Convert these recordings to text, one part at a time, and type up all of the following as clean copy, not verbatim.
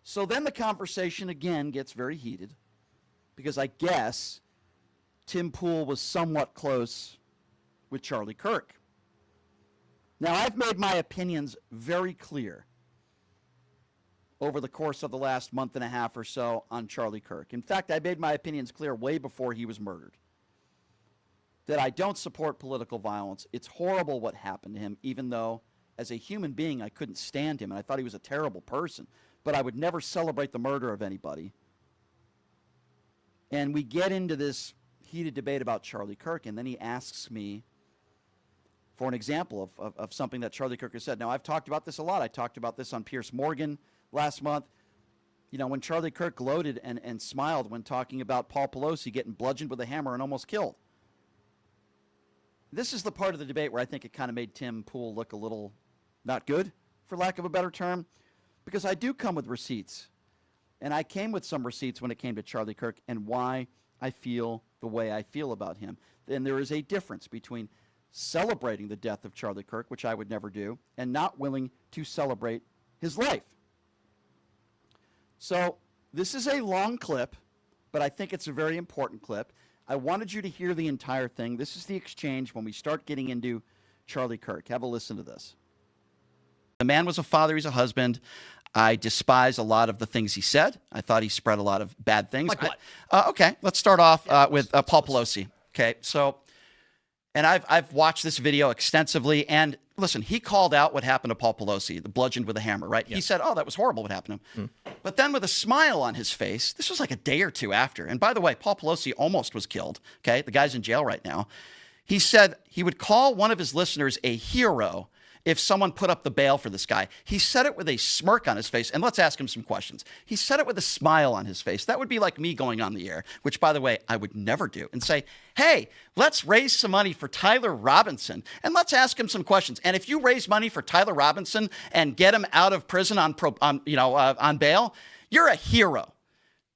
So then the conversation again gets very heated because I guess Tim Pool was somewhat close with Charlie Kirk. Now, I've made my opinions very clear over the course of the last month and a half or so on Charlie Kirk. In fact, I made my opinions clear way before he was murdered. That I don't support political violence. It's horrible what happened to him, even though as a human being I couldn't stand him and I thought he was a terrible person. But I would never celebrate the murder of anybody. And we get into this heated debate about Charlie Kirk, and then he asks me for an example of something that Charlie Kirk has said. Now, I've talked about this a lot. I talked about this on Piers Morgan last month. You know, when Charlie Kirk gloated and smiled when talking about Paul Pelosi getting bludgeoned with a hammer and almost killed. This is the part of the debate where I think it kind of made Tim Pool look a little not good, for lack of a better term, because I do come with receipts. And I came with some receipts when it came to Charlie Kirk and why I feel the way I feel about him. And there is a difference between celebrating the death of Charlie Kirk, which I would never do, and not willing to celebrate his life. So this is a long clip, but I think it's a very important clip. I wanted you to hear the entire thing. This is the exchange when we start getting into Charlie Kirk. Have a listen to this. The man was a father. He's a husband. I despise a lot of the things he said. I thought he spread a lot of bad things. Like what? Okay, let's start off with Paul Pelosi. Okay, so, and I've watched this video extensively, and listen, he called out what happened to Paul Pelosi, the bludgeoned with a hammer, right? Yeah. He said, oh, that was horrible what happened to him. But then with a smile on his face, this was like a day or two after. And by the way, Paul Pelosi almost was killed, okay? The guy's in jail right now. He said he would call one of his listeners a hero if someone put up the bail for this guy. He said it with a smirk on his face, and let's ask him some questions. He said it with a smile on his face. That would be like me going on the air, which, by the way, I would never do, and say, hey, let's raise some money for Tyler Robinson, and let's ask him some questions. And if you raise money for Tyler Robinson and get him out of prison on bail, you're a hero.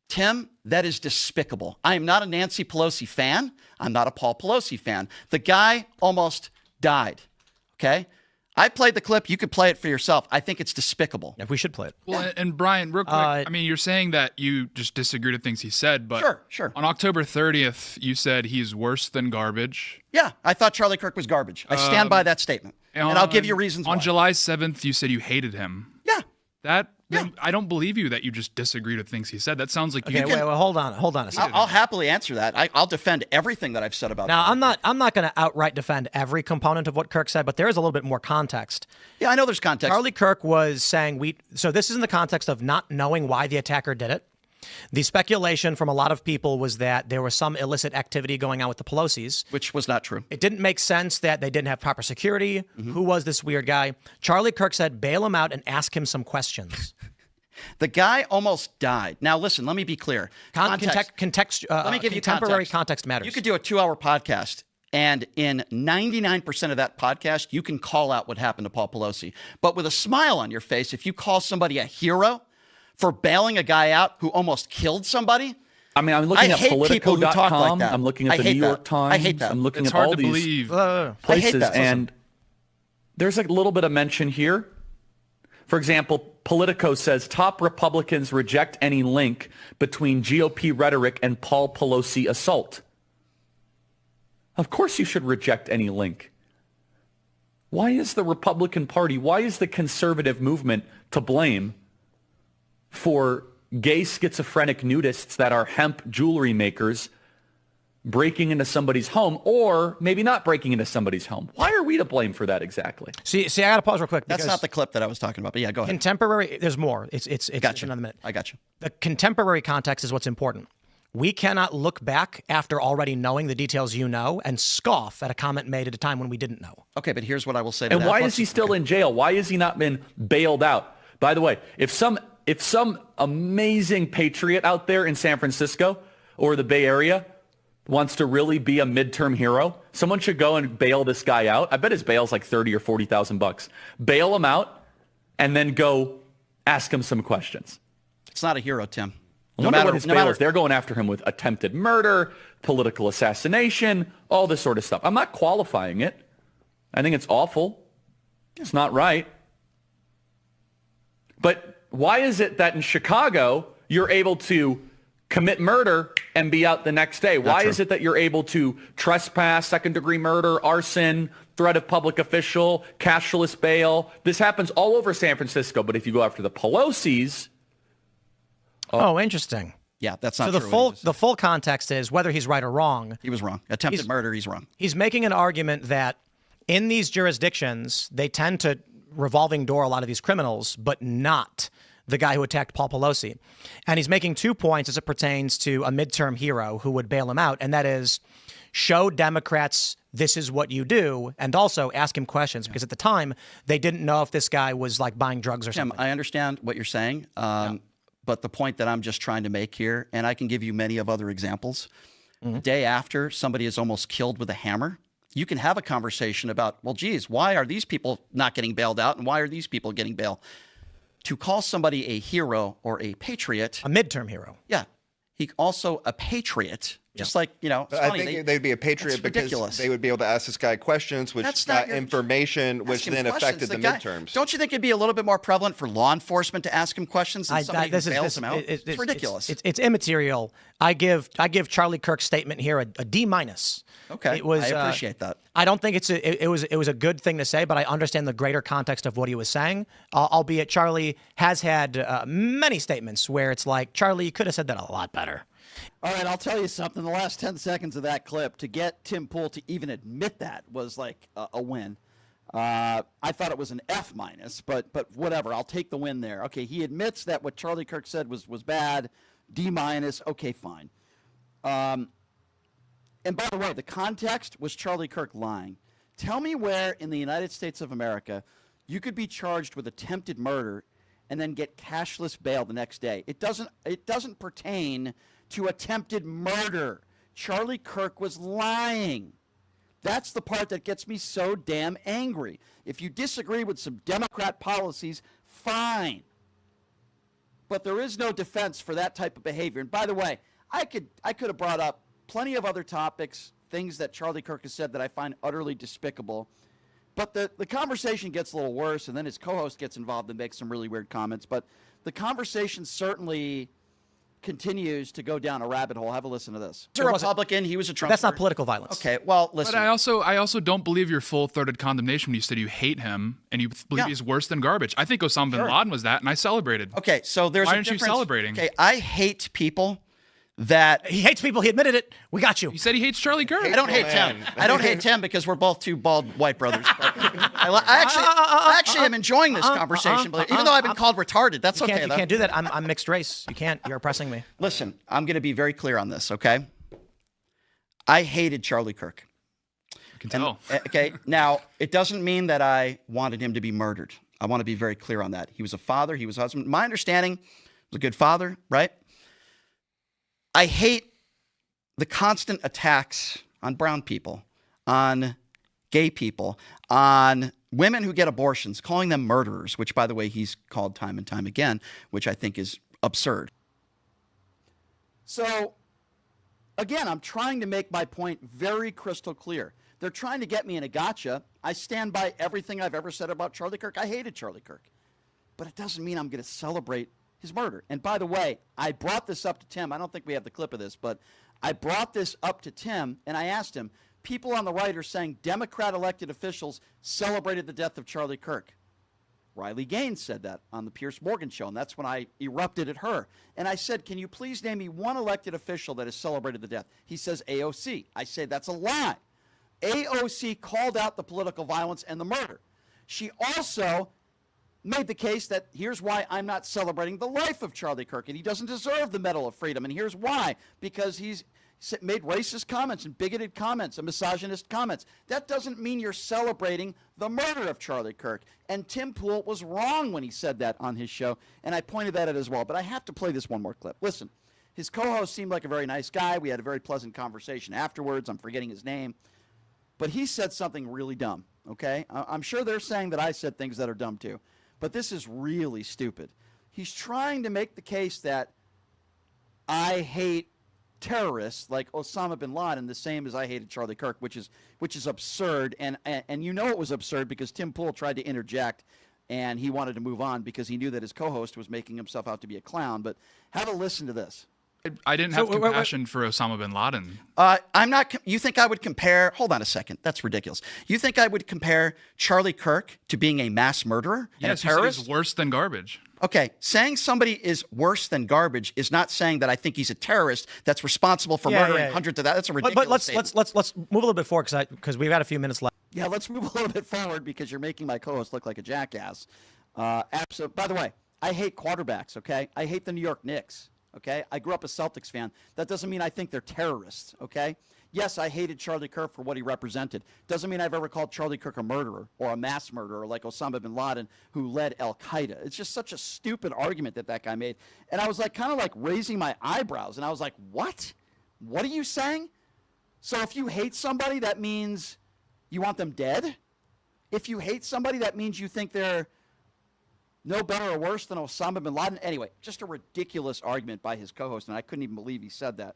Tim, that is despicable. I am not a Nancy Pelosi fan. I'm not a Paul Pelosi fan. The guy almost died, okay? I played the clip. You could play it for yourself. I think it's despicable. Yeah, we should play it. Well, yeah. And Brian, real quick, I mean, you're saying that you just disagreed with things he said, but sure. On October 30th, you said he's worse than garbage. Yeah, I thought Charlie Kirk was garbage. I stand by that statement, and I'll give you reasons why. On July 7th, you said you hated him. Yeah. I don't believe you that you just disagreed with things he said. That sounds like okay, wait, hold on a second. I'll happily answer that. I'll defend everything that I've said about. Now, I'm not going to outright defend every component of what Kirk said, but there is a little bit more context. Yeah, I know there's context. Charlie Kirk was saying so this is in the context of not knowing why the attacker did it. The speculation from a lot of people was that there was some illicit activity going on with the Pelosi's. Which was not true. It didn't make sense that they didn't have proper security. Who was this weird guy? Charlie Kirk said, bail him out and ask him some questions. The guy almost died. Now, listen, let me be clear. Let me give you contemporary context matters. You could do a 2-hour podcast, and in 99% of that podcast, you can call out what happened to Paul Pelosi. But with a smile on your face, if you call somebody a hero for bailing a guy out who almost killed somebody, I mean, I'm looking at Politico.com. Like I'm looking at the New York Times. I hate that. I'm looking it's at hard all to these believe. places, and there's a little bit of mention here. For example, Politico says top Republicans reject any link between GOP rhetoric and Paul Pelosi assault. Of course you should reject any link. Why is the Republican Party, why is the conservative movement to blame for gay schizophrenic nudists that are hemp jewelry makers breaking into somebody's home, or maybe not breaking into somebody's home? Why are we to blame for that exactly? See, I got to pause real quick. That's not the clip that I was talking about, but yeah, go ahead. Contemporary, there's more. It's gotcha. another minute. I got you. The contemporary context is what's important. We cannot look back after already knowing the details you know and scoff at a comment made at a time when we didn't know. Okay, but here's what I will say to that. And why is he still in jail? Why has he not been bailed out? By the way, if some amazing patriot out there in San Francisco or the Bay Area wants to really be a midterm hero, someone should go and bail this guy out. I bet his bail's like $30,000 or $40,000. Bail him out and then go ask him some questions. It's not a hero, Tim. No matter what his bail is, they're going after him with attempted murder, political assassination, all this sort of stuff. I'm not qualifying it. I think it's awful. It's not right. But Why is it that in Chicago you're able to commit murder and be out the next day? Why is it that you're able to trespass, second-degree murder, arson, threat of public official, cashless bail? This happens all over San Francisco, but if you go after the Pelosi's... Oh, interesting. Yeah, that's not true. So the full context is whether he's right or wrong. He was wrong. Attempted murder, he's wrong. He's making an argument that in these jurisdictions, they tend to revolving door a lot of these criminals, but not the guy who attacked Paul Pelosi. And he's making 2 points as it pertains to a midterm hero who would bail him out, and that is show Democrats this is what you do, and also ask him questions, because at the time, they didn't know if this guy was like buying drugs or something. I understand what you're saying. But the point that I'm just trying to make here, and I can give you many of other examples, the day after somebody is almost killed with a hammer, you can have a conversation about, well, geez, why are these people not getting bailed out and why are these people getting bail? To call somebody a hero or a patriot. A midterm hero. Yeah. He also a patriot. Just like, you know, I think they'd be a patriot because they would be able to ask this guy questions, which got information, which then affected the midterms. Don't you think it'd be a little bit more prevalent for law enforcement to ask him questions than somebody who bails him out? It's ridiculous. It's immaterial. I give Charlie Kirk's statement here a D-. Okay, I appreciate that. I don't think it was a good thing to say, but I understand the greater context of what he was saying. Albeit Charlie has had many statements where it's like, Charlie, you could have said that a lot better. All right, I'll tell you something. The last 10 seconds of that clip, to get Tim Pool to even admit that was like a win. I thought it was an F-, but whatever. I'll take the win there. Okay, he admits that what Charlie Kirk said was bad. D-. Okay, fine. And by the way, the context was Charlie Kirk lying. Tell me where in the United States of America you could be charged with attempted murder and then get cashless bail the next day. It doesn't pertain to attempted murder. Charlie Kirk was lying. That's the part that gets me so damn angry. If you disagree with some Democrat policies, fine. But there is no defense for that type of behavior. And by the way, I could have brought up plenty of other topics, things that Charlie Kirk has said that I find utterly despicable. But the conversation gets a little worse, and then his co-host gets involved and makes some really weird comments. But the conversation certainly continues to go down a rabbit hole. Have a listen to this. He's a Republican. He was a Trump. That's not political violence. Okay, well, listen. But I also don't believe your full-throated condemnation when you said you hate him and you believe he's worse than garbage. I think Osama bin Laden was that, and I celebrated. Okay, so there's Why a aren't you difference. celebrating? Okay, I hate people that... He hates people. He admitted it. We got you. He said he hates Charlie Kirk. I don't hate Tim. I don't hate Tim because we're both two bald white brothers. But I actually am enjoying this conversation. Even though I've been called retarded, that's okay. You can't do that. I'm mixed race. You can't. You're oppressing me. Listen, I'm going to be very clear on this, okay? I hated Charlie Kirk. I can tell. Okay, now, it doesn't mean that I wanted him to be murdered. I want to be very clear on that. He was a father. He was a husband. My understanding, he was a good father, right? I hate the constant attacks on brown people, on gay people, on women who get abortions, calling them murderers, which, by the way, he's called time and time again, which I think is absurd. So, again, I'm trying to make my point very crystal clear. They're trying to get me in a gotcha. I stand by everything I've ever said about Charlie Kirk. I hated Charlie Kirk. But it doesn't mean I'm going to celebrate his murder. And by the way, I brought this up to Tim. I don't think we have the clip of this, but I brought this up to Tim, and I asked him, people on the right are saying Democrat elected officials celebrated the death of Charlie Kirk. Riley Gaines said that on the Piers Morgan show, and that's when I erupted at her. And I said, can you please name me one elected official that has celebrated the death? He says AOC. I say that's a lie. AOC called out the political violence and the murder. She also made the case that here's why I'm not celebrating the life of Charlie Kirk, and he doesn't deserve the Medal of Freedom, and here's why, because he's made racist comments and bigoted comments and misogynist comments. That doesn't mean you're celebrating the murder of Charlie Kirk. And Tim Pool was wrong when he said that on his show, and I pointed that out as well. But I have to play this one more clip. Listen, his co-host seemed like a very nice guy. We had a very pleasant conversation afterwards. I'm forgetting his name. But he said something really dumb, okay? I'm sure they're saying that I said things that are dumb too. But this is really stupid. He's trying to make the case that I hate terrorists like Osama bin Laden the same as I hated Charlie Kirk, which is absurd. And you know it was absurd because Tim Pool tried to interject and he wanted to move on because he knew that his co-host was making himself out to be a clown. But have a listen to this. I didn't have compassion for Osama bin Laden. I'm not. You think I would compare? Hold on a second. That's ridiculous. You think I would compare Charlie Kirk to being a mass murderer and a terrorist? He's worse than garbage. Okay, saying somebody is worse than garbage is not saying that I think he's a terrorist that's responsible for murdering hundreds of that. That's a ridiculous statement. But let's move a little bit forward because we've got a few minutes left. Yeah, let's move a little bit forward because you're making my co-host look like a jackass. Absolutely. By the way, I hate quarterbacks. Okay, I hate the New York Knicks. Okay, I grew up a Celtics fan. That doesn't mean I think they're terrorists. Okay, yes, I hated Charlie Kirk for what he represented. Doesn't mean I've ever called Charlie Kirk a murderer or a mass murderer like Osama bin Laden, who led Al Qaeda. It's just such a stupid argument that guy made, and I was like, kind of like raising my eyebrows, and I was like, what? What are you saying? So if you hate somebody, that means you want them dead? If you hate somebody, that means you think they're no better or worse than Osama bin Laden? Anyway, just a ridiculous argument by his co-host, and I couldn't even believe he said that.